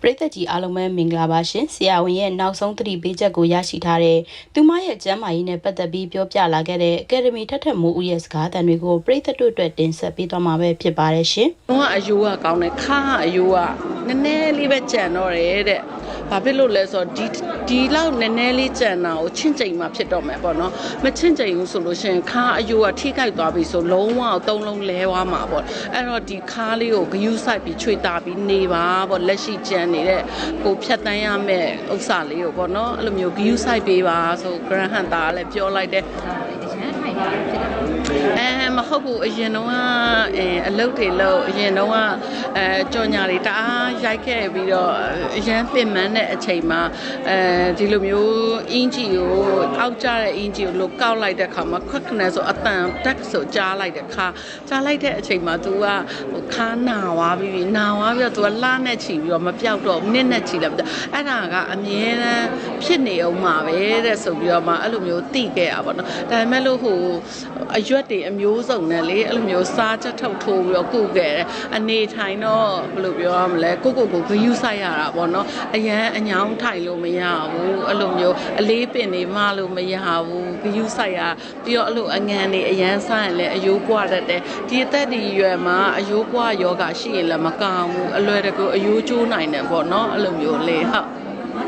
ရိသတ်ကြီးအားလုံးပဲမင်္ဂလာပါရှင်ဆရာဝန်ရဲ့နောက်ဆုံးသတိပေးချက်ကိုရရှိထားတဲ့သူမရဲ့ကျန်းမာရေးနဲ့ပတ်သက်ပြီးပြောပြလာခဲ့တဲ့အကယ်ဒမီထက်ထက်မိုးဦးရဲ့စကားသံတွေကိုပရိသတ်တို့အတွက်တင်ဆက်ပေးသွားမှာပဲဖြစ်ပါတယ်ရှင်။တော့အယိုးကကောင်းတယ်ခါအယိုးကနည်းနည်းလေးပဲကြံတော့တယ်တဲ့။ဘာဖြစ်လို့လဲဆိုတော့ဒီလောက်နည်းနည်းလေးကြံတာကိုချင့်ချိန်မှဖြစ်တော့မယ်ပေါ့နော်။မချင့်ချိန်ဘူးဆိုလို့ရှိရင်ခါအယိုးကထိခိုက်သွားပြီဆိုလုံးဝသုံးလုံးလဲသွားမှာပေါ့။အဲ့တော့ဒီခါလေးကိုဂယုစိုက်ပြီးချွေတာပြီးနေပါပေါ့လက်ရှိကြံနေတဲ့ကိုဖြတ်တန်းရမယ့်ဥစ္စာလေးကိုပေါ့နော်အဲ့လိုမျိုးဂယုစိုက်ပေးပါဆိုဂရဟန်တာလည်းပြောလိုက်တယ်မဟုတ်ဘူးအရင်တော့အလုပ်တွေလုပ်အရင်တော့ကြော်ညာတွေတအားရိုက်ခဲ့ပြီးတော့အရန်ပင်မန်းတဲ့အချိန်မှာဒီလိုမျိုးအင်ဂျီကိုအောက်ကျတဲ့အင်ဂျီကိုလို့ကောက်လိုက်တဲ့ခါမှာခွက်ခနဲ့ဆိုအတန်တက်ဆိုကြားလိုက်တဲ့ခါကြားလိုက်တဲ့အချိန်မှာ तू ကခါနာဝါပြီးနာဝါပြီးတော့ तू ကလှနဲ့ချီပြီးတော့မပြောက်တော့နှစ်နဲ့ချီလာပြီးအဲ့ဒါကအမြဲတမ်းဖြစ်နေအောင်မှာပဲတဲ့ဆိုပြီးတော့မှအဲ့လိုမျိုးတိခဲ့ရပါတော့ဒါပေမဲ့လို့ဟိုအရွက်တွေအမျိုးစုံနဲ့လေအဲ့လိုမျိုးစားချက်ထုတ်ထိုးပြီးတော့ကုခဲ့တယ်အနေထိုင်တော့ဘယ်လိုပြောရမလဲကိုဂယုစိုက်ရတာပေါ့နော်အရန်အညောင်းထိုင်လို့မရဘူးအဲ့လိုမျိုးအလေးပင်နေမလို့မရဘူးဂယုစိုက်ရပြီးတော့အဲ့လိုအငန်တွေအရန်စားရင်လည်းအယိုးပွားတတ်တယ်ဒီအသက်ဒီရွယ်မှာအယိုးပွားယောဂရှိရင်လည်းမကောင်းဘူးအလွယ်တကူအယိုးကျိုးနိုင်တယ်ပေါ့နော်အဲ့လိုမျိုးလေဟုတ်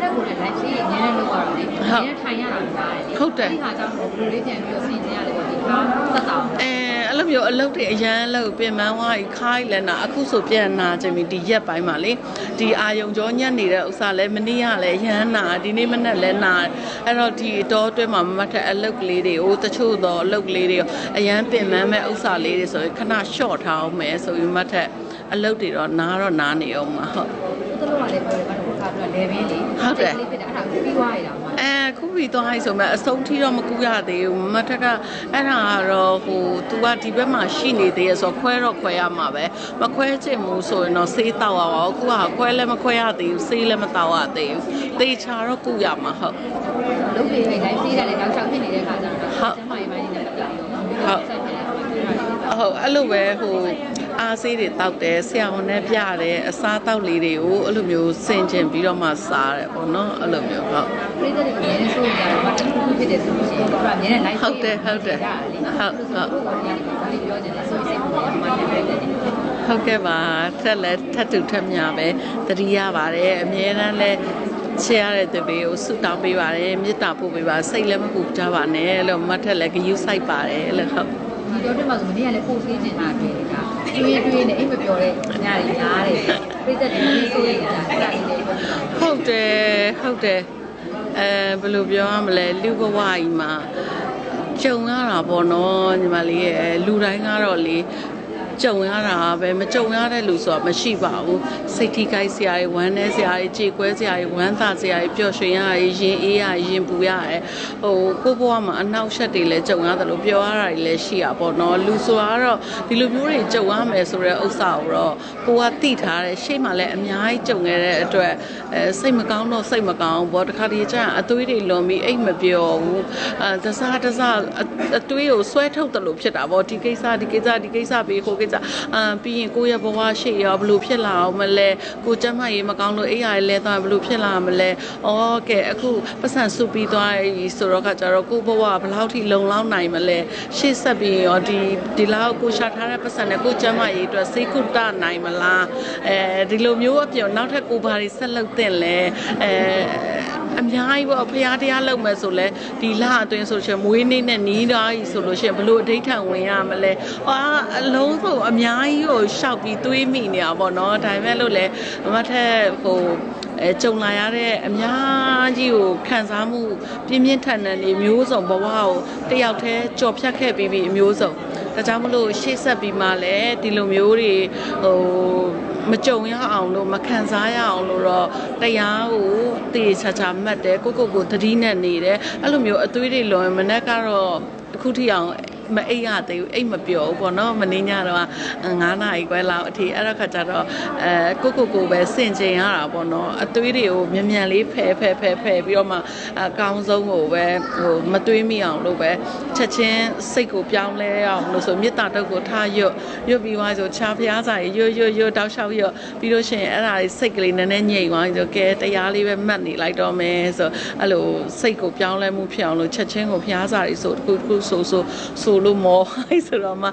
တက်ကိုလည်းလိုက်ရှိရင်နည်းနည်းလောက်ရတော့လေ။နည်းထိုင်ရတာများတယ်။ဟုတ်တယ်။ဒီဟာကြောင့်ဘယ်လိုလေးပြန်ပြီးတော့စီစဉ်ရတယ်ပေါ့ဒီခါသက်တောင်။အဲ့လိုမျိုးအလုပ်တွေအရန်လုပ်ပြင်ပန်းဝါးကြီးခိုင်းလဲနာအခုဆိုပြန်နာချင်ပြီဒီရက်ပိုင်းမှာလေဒီအာယုံကြောညက်နေတဲ့ဥစ္စာလဲမနေ့ကလည်းရမ်းနာဒီနေ့မနေ့လည်းနာအဲ့တော့ဒီတော့အတွင်းမှာမမထက်အလုပ်ကလေးတွေကိုတချို့တော့အလုပ်ကလေးတွေအရန်ပြင်ပန်းမဲ့ဥစ္စာလေးတွေဆိုရင်ခဏ short ထားအောင်မယ်ဆိုပြီးမထက်အလုပ်တွေတော့နာနေအောင်မှာဟုတ်သူတို့ကလည်းပြောတယ်ဘာလို့ခါပြီးတော့ level လေးဟုတ်တယ်လေးဖြစ်တယ်အဲ့ဒါပြီးသွားရတာမှာခုပြီးသွားပြီဆိုမှအဆုံးထိတော့မကူရသေးဘူးမထက်ကအဲ့ဒါကတော့ဟို तू ကဒီဘက်မှာရှိနေသေးရဆိုခွဲတော့ခွဲရမှာပဲမခွဲချင်ဘူးဆိုရင်တော့ဆေးတောက်ရပါဘူးအခုကခွဲလည်းမခွဲရသေးဘူးဆေးလည်းမတောက်ရသေးဘူးသေချာတော့ကူရမှာဟုတ်လုပ်ပြီးတိုင်းဆေးတယ်လည်းတောက်ချောက်ဖြစ်နေတဲ့ခါကျတော့ကျမရေးပိုင်းနဲ့ပတ်သက်ပြီးတော့ဟုတ်အဲ့လိုပဲဟိုအားဆေးတွေတောက်တယ်ဆရာဝန်နဲ့ပြတယ်အစားတောက်လေးတွေကိုအဲ့လိုမျိုးဆင်ကျင်ပြီးတော့မှစားတယ်ပေါ့နော်အဲ့လိုမျိုးဟုတ်ပြည်သက်တွေအများကြီးစိုးကြတယ်ဘာတစ်ခုဖြစ်တယ်ဆိုလို့ရှိရင်တို့ကအများနဲ့ live ဟုတ်ပြောချင်တယ်ဆိုရင်ဟုတ်ကဲ့ပါထက်တူထက်မြပဲတတိယပါတယ်အများတန်းလဲချရတဲ့သူတွေကိုဆုတောင်းပေးပါတယ်မေတ္တာပို့ပေးပါစိတ်လည်းမပူကြပါနဲ့လို့မတ်ထက်လည်းဂရုစိုက်ပါတယ်လို့ဟုတ်ဒီတော့ဒီမှာဆိုမနေ့ကလည်းပို့သေးနေတာတွေ့တယ်ကတွေးနေအိမ်မပြောတဲ့ညတွေရားတယ်ပြည်သက်တွေရေးဆိုနေတာအဲ့ဒါလေးတွေဟုတ်တယ်ဘယ်လိုပြောရမလဲလူဘဝကြီးမှာကြုံရတာပေါ့နော်ညီမလေးရဲ့လူတိုင်းကတော့လေကြုံရတာပဲမကြုံရတဲ့လူဆိုတာမရှိပါဘူးစိတ်ထိခိုက်စရာတွေဝမ်းနည်းစရာတွေကြေကွဲစရာတွေဝမ်းသာစရာတွေပျော်ရွှင်ရရရင်အေးရရင်ပူရရဟိုကိုဘဝမှာအနောက်ရှက်တွေလည်းကြုံရတယ်လို့ပြောရတာတွေလည်းရှိရပါတော့လူဆိုတာကတော့ဒီလိုမျိုးတွေကြုံရမယ်ဆိုတဲ့ဥစ္စာကိုတော့ကိုကသိထားတယ်ရှေ့မှာလည်းအများကြီးကြုံခဲ့တဲ့အတွက်စိတ်မကောင်းတော့စိတ်မကောင်းဘောတခါတည်းကျအသွေးတွေလွန်ပြီးအိတ်မပြောဘူးတစားအသွေးကိုဆွဲထုတ်တယ်လို့ဖြစ်တာပေါ့ဒီကိစ္စပြီးဟိုကိစ္စပြီးရင်ကိုယ့်ရဲ့ဘဝရှိရောဘလို့ဖြစ်လာအောင်မလဲကိုကျမရေးမကောင်းလို့အိယာရဲလဲသွားဘလို့ဖြစ်လာမလဲဩကဲအခုပတ်စံစုပြီးသွားပြီဆိုတော့ကကြတော့ကိုဘဝဘယ်လောက်ထိလုံလောက်နိုင်မလဲရှေ့ဆက်ပြီးရောဒီလောက်ကိုရှာထားတဲ့ပတ်စံနဲ့ကိုကျမရေးအတွက်စိတ်ကုတနိုင်မလားဒီလိုမျိုးအပြောနောက်ထပ်ကိုဘာတွေဆက်လုပ်တင်လဲအများကြီးပေါ့ဖျားတရားလုပ်မယ်ဆိုလဲဒီလအတွင်းဆိုရှင်မွေးနေ့နဲ့နီးသွားပြီဆိုလို့ရှင်ဘလို့အဋိဌံဝင်ရမလဲအလုံးစုံအများကြီးကိုရှောက်ပြီးတွေးမိနေတာပေါ့နော်ဒါပေမဲ့လို့လဲမထက်ဟိုကြုံလာရတဲ့အများကြီးကိုခံစားမှုပြင်းပြင်းထန်ထန်နေမျိုးစုံဘဝကိုတယောက်တည်းကြော်ဖြတ်ခဲ့ပြီးအမျိုးစုံဒါကြောင့်မလို့ရှေ့ဆက်ပြီးမှလည်းဒီလိုမျိုးတွေဟိုမကြုံရအောင်လို့မခံစားရအောင်လို့တော့တရားကိုတေချာချာမှတ်တယ်ကိုသတိနဲ့နေတယ်အဲ့လိုမျိုးအသွေးတွေလွန်မနဲ့ကတော့အခုထိအောင် မအိပ်ရသေးဘူးအိပ်မပျော်ဘူးပေါ့နော်မနေ့ညတော့9 နာရီခွဲလောက်အထိအဲ့တော့ခါကျတော့ကိုပဲစင်ကျင်ရတာပေါ့နော်အသွေးတွေကိုမြန်လေးဖယ်ပြီးတော့မှအကောင်းဆုံးကိုပဲမသွေးမိအောင်လို့ပဲချက်ချင်းစိတ်ကိုပြောင်းလဲအောင်လို့ဆိုမေတ္တာတုတ်ကိုထားရွတ်ပြီးသွားဆိုချာဖျားစာရွတ်တောက်လျှောက်ရွတ်ပြီးလို့ရှိရင်အဲ့ဒါလေးစိတ်ကလေးနည်းနည်းငြိမ်သွားဆိုကဲတရားလေးပဲမှတ်နေလိုက်တော့မယ်ဆိုအဲ့လိုစိတ်ကိုပြောင်းလဲမှုဖြစ်အောင်လို့ချက်ချင်းကိုဖျားစာတွေဆိုတခုဆိုလို့မောဆိုတော့မှ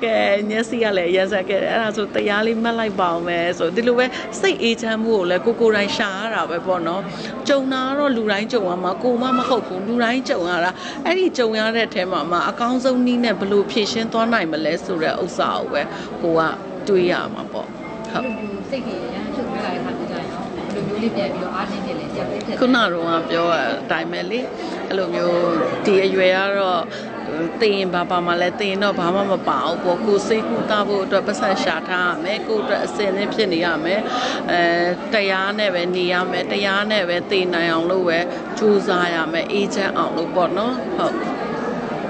ကဲညစီကလည်းရက်ဆက်ကဲအဲ့ဒါဆိုတရားလေးမှတ်လိုက်ပါအောင်မယ်ဆိုဒီလိုပဲစိတ်အေးချမ်းမှုကိုလည်းကိုယ်တိုင်ရှာရတာပဲပေါ့နော်ကြုံတာတော့လူတိုင်းကြုံရမှာကိုမမဟုတ်ဘူးလူတိုင်းကြုံရတာအဲ့ဒီကြုံရတဲ့အထဲမှာအကောင်းဆုံးနည်းနဲ့ဘယ်လိုဖြည့်ရှင်းသွားနိုင်မလဲဆိုတဲ့ဥစ္စာကိုပဲကိုကတွေးရမှာပေါ့ဟုတ်စိတ်ကြီးရမ်းချုပ်ပြလိုက်တဲ့ခါကျရင်တော့လူမျိုးလေးပြန်ပြီးတော့အားနေတယ်လေကြက်ပြည့်ဖြစ်ခုနကတော့ပြောအတိုင်းပဲလေအဲ့လိုမျိုးဒီအရွယ်ကတော့တင်ရင်ဘာမှလည်းတင်တော့ဘာမှမပါဘူးပေါ့ကိုစိတ်ကူတာဖို့အတွက်ပတ်စံရှာထားရမယ်ကိုအတွက်အစင်နဲ့ဖြစ်နေရမယ်တရားနဲ့ပဲနေရမယ်တရားနဲ့ပဲတင်နိုင်အောင်လို့ပဲကြိုးစားရမယ်အေးချမ်းအောင်လို့ပေါ့နော်ဟုတ်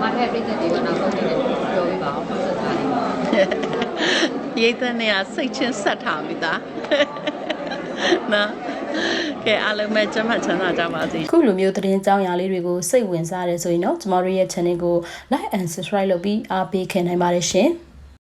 မထက်ပြည့်တဲ့ဒီကနောက်ဆုံးနေပြောပြပါအောင်ဆက်စားနေရိတ်တဲ့နေရာစိတ်ချင်းဆက်ထားမိသားနော်ကဲအားလုံးပဲကျမချမ်းသာကြပါစေခုလိုမျိုးသတင်းကြောင်းရာလေးတွေကိုစိတ်ဝင်စားတယ်ဆိုရင်တော့ကျမတို့ရဲ့ channel ကို like and subscribe လုပ်ပြီးအားပေးခင်နိုင်ပါတယ်ရှင်